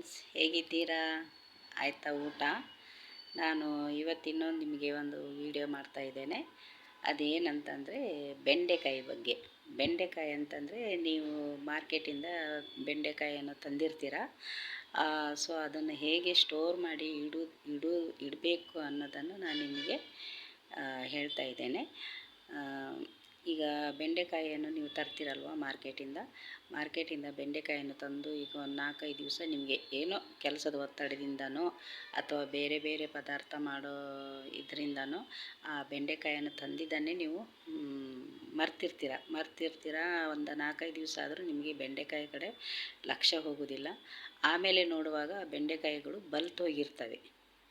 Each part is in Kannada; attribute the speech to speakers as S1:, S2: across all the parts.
S1: ಫ್ರೆಂಡ್ಸ್, ಹೇಗಿದ್ದೀರಾ? ಆಯಿತಾ ಊಟ? ನಾನು ಇವತ್ತು ಇನ್ನೊಂದು ನಿಮಗೆ ಒಂದು ವಿಡಿಯೋ ಮಾಡ್ತಾಯಿದ್ದೇನೆ. ಅದೇನಂತಂದರೆ ಬೆಂಡೆಕಾಯಿ ಬಗ್ಗೆ. ಬೆಂಡೆಕಾಯಿ ಅಂತಂದರೆ ನೀವು ಮಾರ್ಕೆಟಿಂದ ಬೆಂಡೆಕಾಯಿಯನ್ನು ತಂದಿರ್ತೀರ. ಸೊ ಅದನ್ನು ಹೇಗೆ ಸ್ಟೋರ್ ಮಾಡಿ ಇಡಬೇಕು ಅನ್ನೋದನ್ನು ನಾನು ನಿಮಗೆ ಹೇಳ್ತಾ ಇದ್ದೇನೆ. ಈಗ ಬೆಂಡೆಕಾಯಿಯನ್ನು ನೀವು ತರ್ತೀರಲ್ವ ಮಾರ್ಕೆಟಿಂದ ಬೆಂಡೆಕಾಯಿಯನ್ನು ತಂದು ಈಗ ಒಂದು 4-5 ದಿವಸ ನಿಮಗೆ ಏನೋ ಕೆಲಸದ ಒತ್ತಡದಿಂದನೋ ಅಥವಾ ಬೇರೆ ಬೇರೆ ಪದಾರ್ಥ ಮಾಡೋ ಇದರಿಂದನೋ ಆ ಬೆಂಡೆಕಾಯಿಯನ್ನು ತಂದಿದ್ದನ್ನೇ ನೀವು ಮರ್ತಿರ್ತೀರ. ಒಂದು 4-5 ದಿವಸ ಆದರೂ ನಿಮಗೆ ಬೆಂಡೆಕಾಯಿ ಕಡೆ ಲಕ್ಷ್ಯ ಹೋಗೋದಿಲ್ಲ. ಆಮೇಲೆ ನೋಡುವಾಗ ಬೆಂಡೆಕಾಯಿಗಳು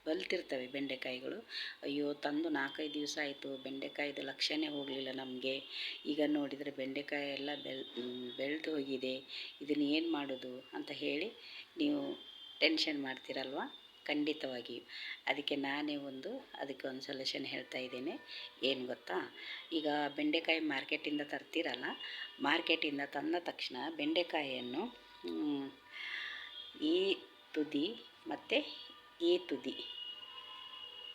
S1: ಬಲ್ತಿರ್ತವೆ ಬೆಂಡೆಕಾಯಿಗಳು. ಅಯ್ಯೋ, ತಂದು 4-5 ದಿವಸ ಆಯಿತು, ಬೆಂಡೆಕಾಯಿದು ಲಕ್ಷ್ಯನೇ ಹೋಗಲಿಲ್ಲ ನಮಗೆ. ಈಗ ನೋಡಿದರೆ ಬೆಂಡೆಕಾಯಿ ಎಲ್ಲ ಬೆಳೆದು ಹೋಗಿದೆ, ಇದನ್ನು ಏನು ಮಾಡೋದು ಅಂತ ಹೇಳಿ ನೀವು ಟೆನ್ಷನ್ ಮಾಡ್ತೀರಲ್ವ? ಖಂಡಿತವಾಗಿಯೂ. ಅದಕ್ಕೆ ನಾನೇ ಅದಕ್ಕೆ ಒಂದು ಸೊಲ್ಯೂಷನ್ ಹೇಳ್ತಾ ಇದ್ದೇನೆ. ಏನು ಗೊತ್ತಾ? ಈಗ ಬೆಂಡೆಕಾಯಿ ಮಾರ್ಕೆಟಿಂದ ತರ್ತೀರಲ್ಲ, ಮಾರ್ಕೆಟಿಂದ ತಂದ ತಕ್ಷಣ ಬೆಂಡೆಕಾಯಿಯನ್ನು ಈ ತುದಿ ಮತ್ತು ಈ ತುದಿ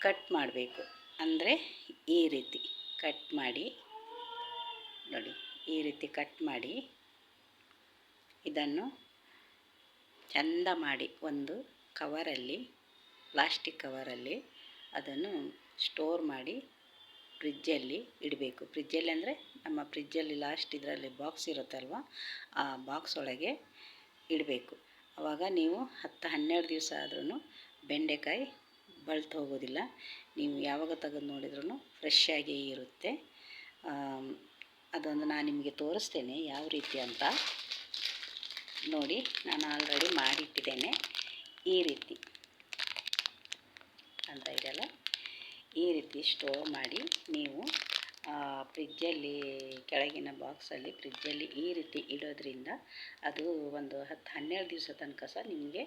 S1: ಕಟ್ ಮಾಡಬೇಕು. ಅಂದರೆ ಈ ರೀತಿ ಕಟ್ ಮಾಡಿ ನೋಡಿ, ಈ ರೀತಿ ಕಟ್ ಮಾಡಿ ಇದನ್ನು ಚಂದ ಮಾಡಿ ಒಂದು ಕವರಲ್ಲಿ, ಪ್ಲಾಸ್ಟಿಕ್ ಕವರಲ್ಲಿ ಅದನ್ನು ಸ್ಟೋರ್ ಮಾಡಿ ಫ್ರಿಜ್ಜಲ್ಲಿ ಇಡಬೇಕು. ಫ್ರಿಜ್ಜಲ್ಲಿ ಅಂದರೆ ನಮ್ಮ ಫ್ರಿಜ್ಜಲ್ಲಿ ಲಾಸ್ಟ್ ಇದರಲ್ಲಿ ಬಾಕ್ಸ್ ಇರುತ್ತಲ್ವ, ಆ ಬಾಕ್ಸ್ ಒಳಗೆ ಇಡಬೇಕು. ಆವಾಗ ನೀವು 10-12 ದಿವಸ ಆದ್ರೂ ಬೆಂಡೆಕಾಯಿ ಬಳ್ತು ಹೋಗೋದಿಲ್ಲ. ನೀವು ಯಾವಾಗ ತೆಗೆದು ನೋಡಿದ್ರೂ ಫ್ರೆಶ್ ಆಗೇ ಇರುತ್ತೆ. ಅದೊಂದು ನಾನು ನಿಮಗೆ ತೋರಿಸ್ತೇನೆ ಯಾವ ರೀತಿ ಅಂತ. ನೋಡಿ, ನಾನು ಆಲ್ರೆಡಿ ಮಾಡಿಟ್ಟಿದ್ದೇನೆ. ಈ ರೀತಿ ಅಂತ ಇದೆಯಲ್ಲ, ಈ ರೀತಿ ಸ್ಟೋರ್ ಮಾಡಿ ನೀವು ಫ್ರಿಜ್ಜಲ್ಲಿ, ಕೆಳಗಿನ ಬಾಕ್ಸಲ್ಲಿ ಫ್ರಿಜ್ಜಲ್ಲಿ ಈ ರೀತಿ ಇಡೋದ್ರಿಂದ ಅದು ಒಂದು 10-12 ದಿವಸ ತನಕ ಸಹ ನಿಮಗೆ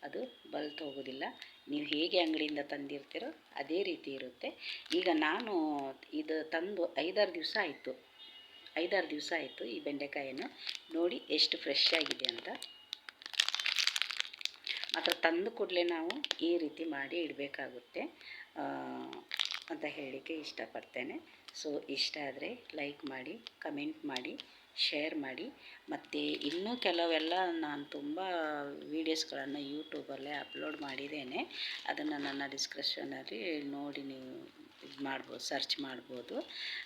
S1: ಅದು ಬಲ್ತು ಹೋಗೋದಿಲ್ಲ. ನೀವು ಹೇಗೆ ಅಂಗಡಿಯಿಂದ ತಂದಿರ್ತೀರೋ ಅದೇ ರೀತಿ ಇರುತ್ತೆ. ಈಗ ನಾನು ಇದು ತಂದು 5-6 ದಿವಸ ಆಯಿತು ಈ ಬೆಂಡೆಕಾಯನ್ನು. ನೋಡಿ ಎಷ್ಟು ಫ್ರೆಶ್ ಆಗಿದೆ ಅಂತ. ಮತ್ತು ತಂದು ಕೂಡಲೇ ನಾವು ಈ ರೀತಿ ಮಾಡಿ ಇಡಬೇಕಾಗುತ್ತೆ ಅಂತ ಹೇಳಲಿಕ್ಕೆ ಇಷ್ಟಪಡ್ತೇನೆ. ಸೊ ಇಷ್ಟ ಆದರೆ ಲೈಕ್ ಮಾಡಿ, ಕಮೆಂಟ್ ಮಾಡಿ, ಶೇರ್ ಮಾಡಿ. ಮತ್ತು ಇನ್ನೂ ಕೆಲವೆಲ್ಲ ನಾನು ತುಂಬ ವೀಡಿಯೋಸ್ಗಳನ್ನು ಯೂಟ್ಯೂಬಲ್ಲೇ ಅಪ್ಲೋಡ್ ಮಾಡಿದ್ದೇನೆ. ಅದನ್ನು ನನ್ನ ಡಿಸ್ಕ್ರಿಪ್ಷನಲ್ಲಿ ನೋಡಿ ನೀವು ಇದು ಮಾಡ್ಬೋದು, ಸರ್ಚ್ ಮಾಡ್ಬೋದು.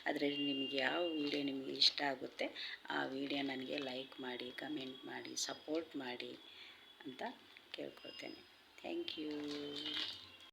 S1: ಅದರಲ್ಲಿ ನಿಮಗೆ ಯಾವ ವಿಡಿಯೋ ನಿಮಗೆ ಇಷ್ಟ ಆಗುತ್ತೆ ಆ ವಿಡಿಯೋ ನನಗೆ ಲೈಕ್ ಮಾಡಿ, ಕಮೆಂಟ್ ಮಾಡಿ, ಸಪೋರ್ಟ್ ಮಾಡಿ ಅಂತ ಕೇಳ್ಕೊಳ್ತೇನೆ. Thank you.